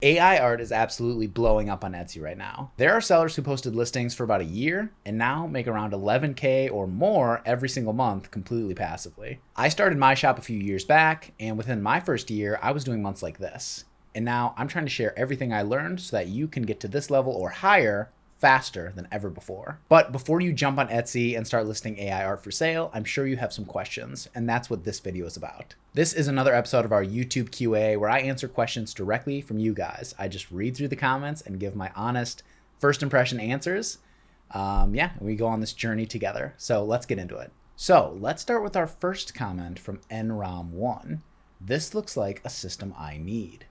AI art is absolutely blowing up on Etsy right now. There are sellers who posted listings for about a year and now make around 11K or more every single month completely passively. I started my shop a few years back, and within my first year, I was doing months like this. And now I'm trying to share everything I learned so that you can get to this level or higher faster than ever before. But before you jump on Etsy and start listing AI art for sale, I'm sure you have some questions, and that's what this video is about. This is another episode of our YouTube QA where I answer questions directly from you guys. I just read through the comments and give my honest first impression answers. We go on this journey together. So let's get into it. So let's start with our first comment from nrom1. This looks like a system I need.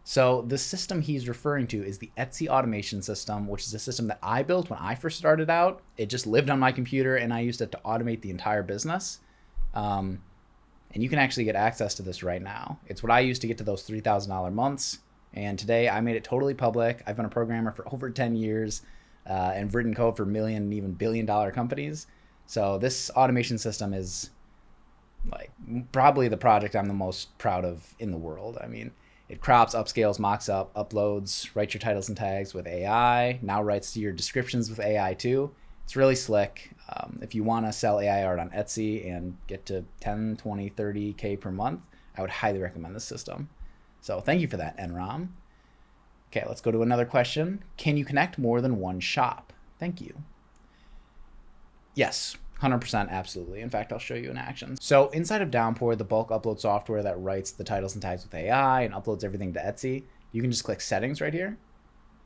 So the system he's referring to is the Etsy automation system, which is a system that I built when I first started out. It just lived on my computer and I used it to automate the entire business. And you can actually get access to this right now. It's what I used to get to those $3,000 months. And today I made it totally public. I've been a programmer for over 10 years and written code for million and even $1 billion companies. So this automation system is like probably the project I'm the most proud of in the world. I mean, it crops, upscales, mocks up, uploads, writes your titles and tags with AI, now writes your descriptions with AI too. It's really slick. If you want to sell AI art on Etsy and get to 10, 20, 30K per month, I would highly recommend this system. So thank you for that, Enrom. Okay, let's go to another question. Can you connect more than one shop? Thank you. Yes. 100% absolutely. In fact, I'll show you in action. So inside of Downpour, the bulk upload software that writes the titles and tags with AI and uploads everything to Etsy, you can just click settings right here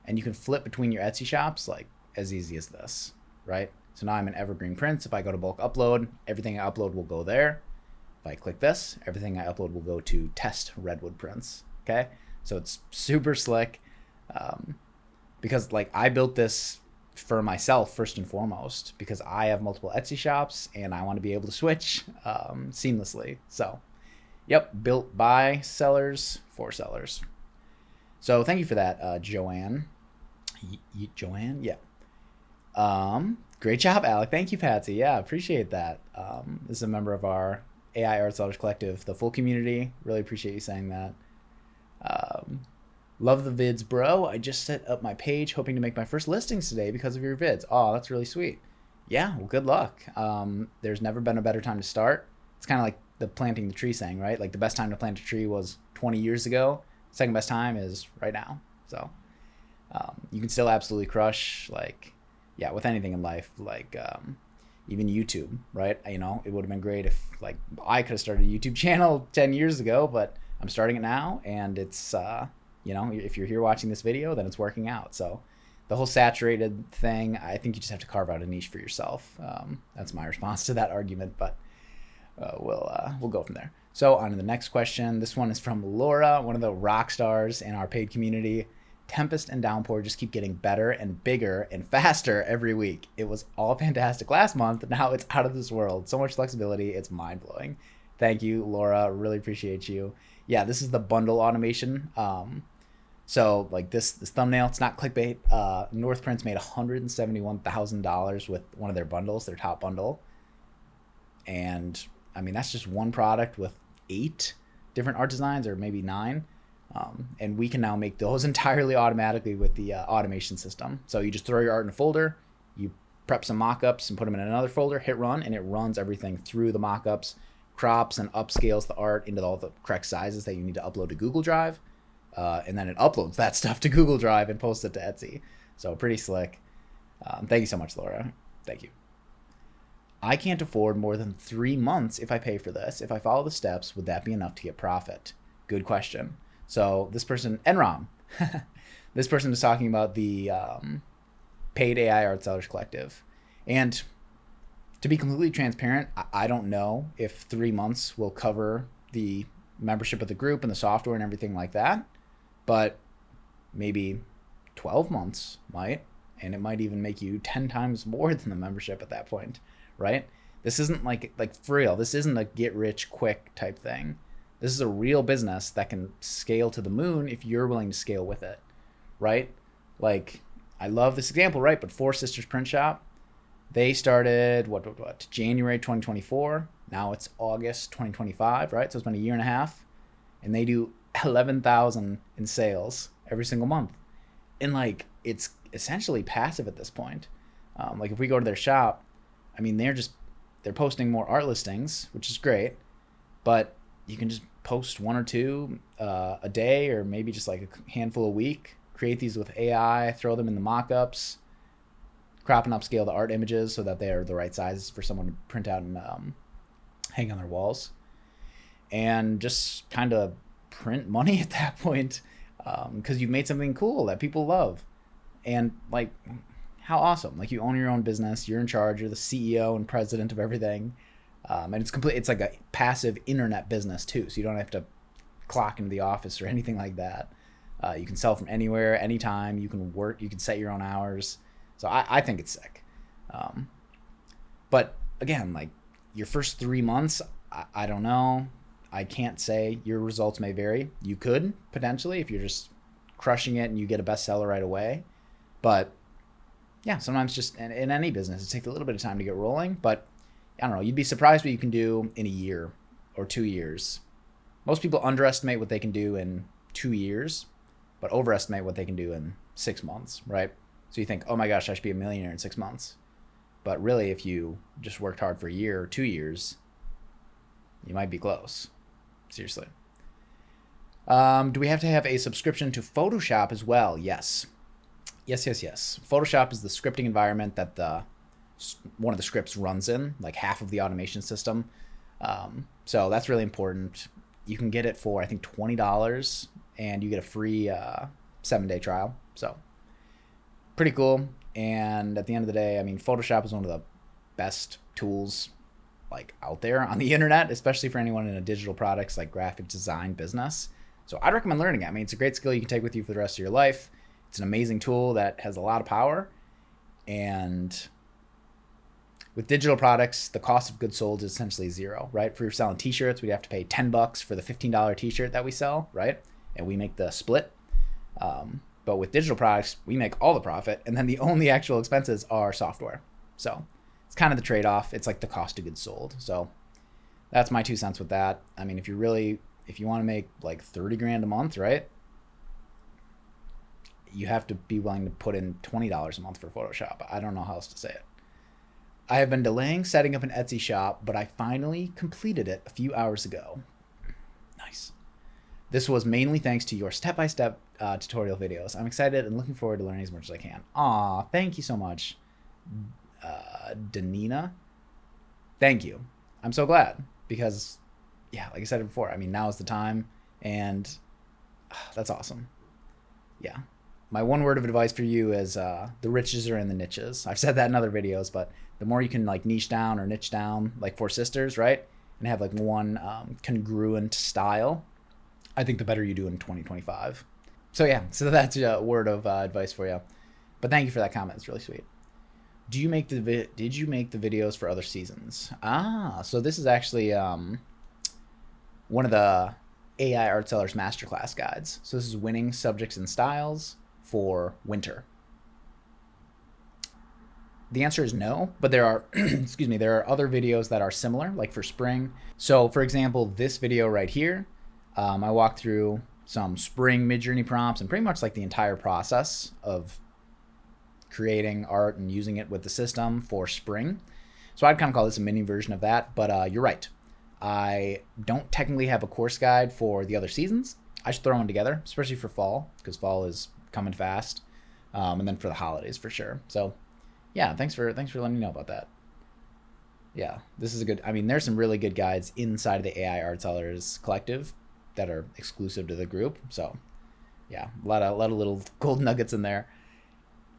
and you can flip between your Etsy shops like as easy as this, right? So now I'm in Evergreen Prints. If I go to bulk upload, everything I upload will go there. If I click this, everything I upload will go to test Redwood Prints. Okay. So it's super slick because like I built this for myself first and foremost because I have multiple Etsy shops and I want to be able to switch seamlessly. So yep, built by sellers for sellers. So thank you for that, Joanne. Joanne, yeah. Great job, Alec. Thank you, Patsy. Yeah, appreciate that. This is a member of our AI Art Sellers Collective, the full community. Really appreciate you saying that. Love the vids, bro. I just set up my page hoping to make my first listings today because of your vids. Oh, that's really sweet. Yeah, well, good luck. There's never been a better time to start. It's kind of like the planting the tree saying, right? Like the best time to plant a tree was 20 years ago. Second best time is right now. So you can still absolutely crush, like, yeah, with anything in life, like even YouTube, right? You know, it would have been great if like I could have started a YouTube channel 10 years ago, but I'm starting it now and it's, you know, if you're here watching this video, then it's working out. So the whole saturated thing, I think you just have to carve out a niche for yourself. That's my response to that argument, but we'll go from there. So on to the next question. This one is from Laura, one of the rock stars in our paid community. Tempest and Downpour just keep getting better and bigger and faster every week. It was all fantastic last month. Now it's out of this world. So much flexibility. It's mind blowing. Thank you, Laura. Really appreciate you. Yeah, this is the bundle automation. So like this thumbnail, it's not clickbait. North Prints made $171,000 with one of their bundles, their top bundle. And I mean, that's just one product with 8 different art designs or maybe 9. And we can now make those entirely automatically with the automation system. So you just throw your art in a folder, you prep some mock-ups and put them in another folder, hit run, and it runs everything through the mock-ups, crops and upscales the art into all the correct sizes that you need to upload to Google Drive. And then it uploads that stuff to Google Drive and posts it to Etsy. So pretty slick. Thank you so much, Laura. Thank you. I can't afford more than 3 months if I pay for this. If I follow the steps, would that be enough to get profit? Good question. So this person, Enrom, this person is talking about the paid AI Art Sellers Collective. And to be completely transparent, I don't know if 3 months will cover the membership of the group and the software and everything like that. But maybe 12 months might, and it might even make you 10 times more than the membership at that point, right? This isn't like for real. This isn't a get rich quick type thing. This is a real business that can scale to the moon if you're willing to scale with it, right? Like I love this example, right? But Four Sisters Print Shop, they started what January 2024. Now it's August 2025, right? So it's been a year and a half, and they do 11,000 in sales every single month. And like, it's essentially passive at this point. Like if we go to their shop, I mean, they're posting more art listings, which is great, but you can just post one or two a day, or maybe just like a handful a week. Create these with AI, throw them in the mock-ups, crop and upscale the art images so that they are the right sizes for someone to print out and hang on their walls, and just kind of print money at that point, because you've made something cool that people love. And like, how awesome. Like, you own your own business, you're in charge, you're the CEO and president of everything. And it's like a passive internet business too, so you don't have to clock into the office or anything like that. You can sell from anywhere, anytime. You can work, you can set your own hours. So I think it's sick. But again, like, your first 3 months, I don't know. I can't say. Your results may vary. You could potentially, if you're just crushing it and you get a bestseller right away. But yeah, sometimes just in any business, it takes a little bit of time to get rolling. But I don't know, you'd be surprised what you can do in a year or 2 years. Most people underestimate what they can do in 2 years, but overestimate what they can do in 6 months, right? So you think, oh my gosh, I should be a millionaire in 6 months. But really, if you just worked hard for a year or 2 years, you might be close. Seriously. Do we have to have a subscription to Photoshop as well? Yes. Yes. Photoshop is the scripting environment that one of the scripts runs in, like half of the automation system. So that's really important. You can get it for, I think, $20, and you get a free 7-day trial. So pretty cool. And at the end of the day, I mean, Photoshop is one of the best tools like out there on the internet, especially for anyone in a digital products like graphic design business. So I'd recommend learning it. I mean, it's a great skill you can take with you for the rest of your life. It's an amazing tool that has a lot of power. And with digital products, the cost of goods sold is essentially zero, right? If we were selling t-shirts, we'd have to pay $10 for the $15 t-shirt that we sell, right? And we make the split. But with digital products, we make all the profit, and then the only actual expenses are software. So it's kind of the trade-off. It's like the cost of goods sold. So that's my 2 cents with that. I mean, if you want to make like 30 grand a month, right? You have to be willing to put in $20 a month for Photoshop. I don't know how else to say it. I have been delaying setting up an Etsy shop, but I finally completed it a few hours ago. Nice. This was mainly thanks to your step-by-step tutorial videos. I'm excited and looking forward to learning as much as I can. Aw, thank you so much, Danina. Thank you. I'm so glad because, yeah, like I said before, I mean, now is the time, and that's awesome. Yeah. My one word of advice for you is the riches are in the niches. I've said that in other videos, but the more you can like niche down or niche down, like Four Sisters, right? And have like one congruent style, I think the better you do in 2025. So yeah, so that's a word of advice for you. But thank you for that comment. It's really sweet. Did you make the videos for other seasons? So this is actually one of the AI Art Sellers Masterclass guides. So this is winning subjects and styles for winter. The answer is no, but there are, there are other videos that are similar, like for spring. So for example, this video right here, I walked through some spring Midjourney prompts and pretty much like the entire process of creating art and using it with the system for spring. So I'd kind of call this a mini version of that, but you're right. I don't technically have a course guide for the other seasons. I should throw one together, especially for fall, because fall is coming fast, and then for the holidays for sure. So yeah, thanks for letting me know about that. Yeah, this is a good, I mean, there's some really good guides inside of the AI Art Sellers collective that are exclusive to the group. So yeah, a lot of little gold nuggets in there.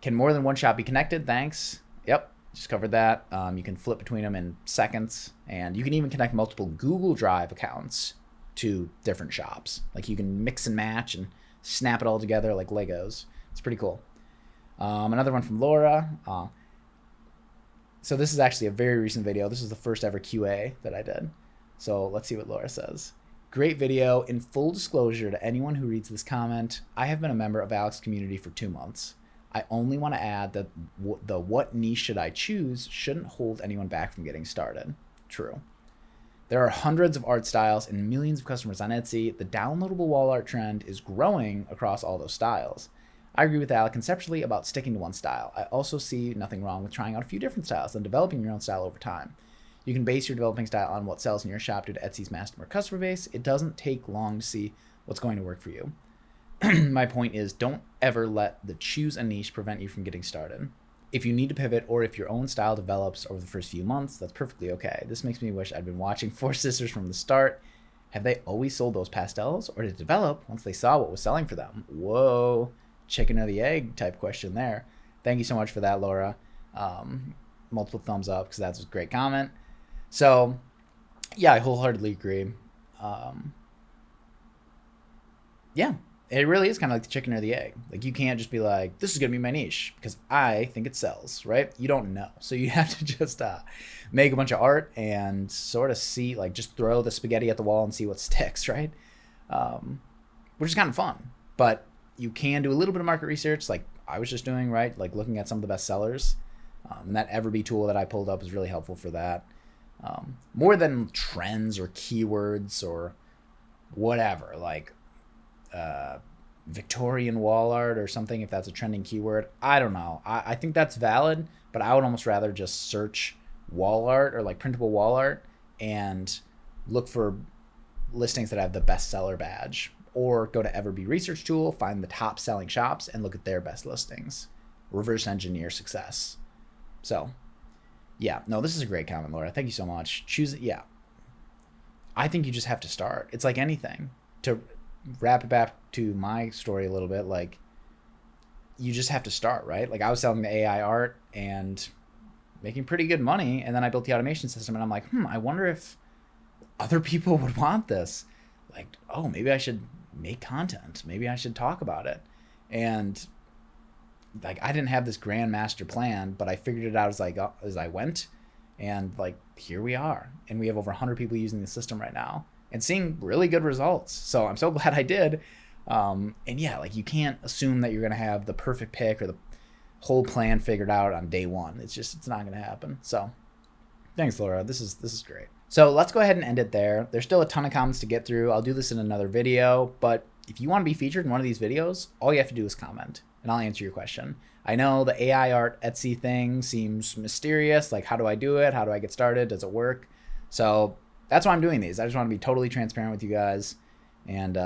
Can more than one shop be connected? Thanks. Yep, just covered that. You can flip between them in seconds, and you can even connect multiple Google Drive accounts to different shops. Like you can mix and match and snap it all together like Legos. It's pretty cool. Another one from Laura. So this is actually a very recent video. This is the first ever QA that I did. So let's see what Laura says. Great video. In full disclosure to anyone who reads this comment, I have been a member of Alex's community for 2 months. I only want to add that the what niche should I choose shouldn't hold anyone back from getting started. True. There are hundreds of art styles and millions of customers on Etsy. The downloadable wall art trend is growing across all those styles. I agree with Alec conceptually about sticking to one style. I also see nothing wrong with trying out a few different styles and developing your own style over time. You can base your developing style on what sells in your shop due to Etsy's massive customer base. It doesn't take long to see what's going to work for you. My point is, don't ever let the choose a niche prevent you from getting started. If you need to pivot or if your own style develops over the first few months, that's perfectly okay. This makes me wish I'd been watching Four Sisters from the start. Have they always sold those pastels, or did it develop once they saw what was selling for them? Whoa, chicken or the egg type question there. Thank you so much for that, Laura. Multiple thumbs up, because that's a great comment. So, yeah, I wholeheartedly agree. Yeah, it really is kind of like the chicken or the egg. Like, you can't just be like, this is going to be my niche because I think it sells, right? You don't know. So you have to just make a bunch of art and sort of see, like, just throw the spaghetti at the wall and see what sticks, right? Which is kind of fun. But you can do a little bit of market research, like I was just doing, right? Like looking at some of the best sellers. And that Everbee tool that I pulled up is really helpful for that. More than trends or keywords or whatever, like Victorian wall art or something, if that's a trending keyword. I don't know. I think that's valid, but I would almost rather just search wall art or like printable wall art and look for listings that have the bestseller badge, or go to Everbee research tool, find the top selling shops and look at their best listings. Reverse engineer success. So yeah, no, this is a great comment, Laura. Thank you so much. Choose it. Yeah. I think you just have to start. It's like anything. To wrap it back to my story a little bit, like, you just have to start, right? Like, I was selling the AI art and making pretty good money, and then I built the automation system, and I'm like, I wonder if other people would want this. Like, oh, maybe I should make content. Maybe I should talk about it. And like, I didn't have this grand master plan, but I figured it out as I went, and like, here we are, and we have over 100 people using the system right now and seeing really good results. So I'm so glad I did. And yeah, like, you can't assume that you're gonna have the perfect pick or the whole plan figured out on day one. It's not gonna happen. So thanks, Laura. This is great. So let's go ahead and end it there. There's still a ton of comments to get through. I'll do this in another video, but if you want to be featured in one of these videos, all you have to do is comment and I'll answer your question. I know the AI art Etsy thing seems mysterious. Like, how do I do it? How do I get started? Does it work? So that's why I'm doing these. I just want to be totally transparent with you guys and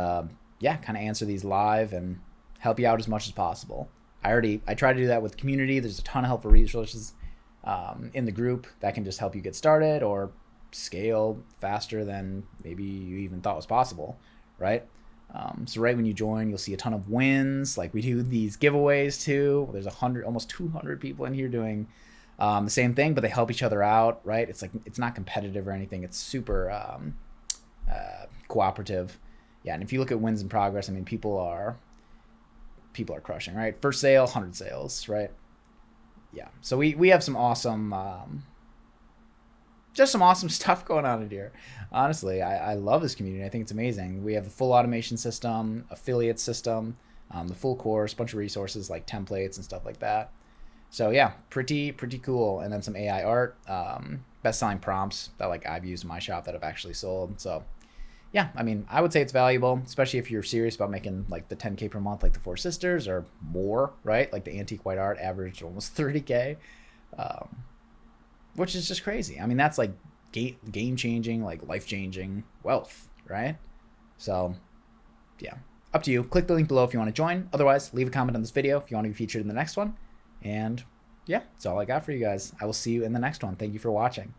yeah, kind of answer these live and help you out as much as possible. I try to do that with community. There's a ton of helpful resources in the group that can just help you get started or scale faster than maybe you even thought was possible, right? So right when you join, you'll see a ton of wins. Like, we do these giveaways too. There's almost 200 people in here doing the same thing, but they help each other out, right? It's like, it's not competitive or anything. It's super cooperative. Yeah, and if you look at wins in progress, I mean, people are crushing, right? First sale, 100 sales, right? Yeah, so we have some awesome, just some awesome stuff going on in here. Honestly, I love this community. I think it's amazing. We have a full automation system, affiliate system, the full course, bunch of resources like templates and stuff like that. So yeah, pretty cool. And then some AI art, best-selling prompts that like I've used in my shop that I've actually sold. So yeah, I mean, I would say it's valuable, especially if you're serious about making like the 10K per month, like the Four Sisters, or more, right? Like the antique white art averaged almost 30K, which is just crazy. I mean, that's like game-changing, like life-changing wealth, right? So yeah, up to you. Click the link below if you want to join. Otherwise, leave a comment on this video if you want to be featured in the next one. And yeah, that's all I got for you guys. I will see you in the next one. Thank you for watching.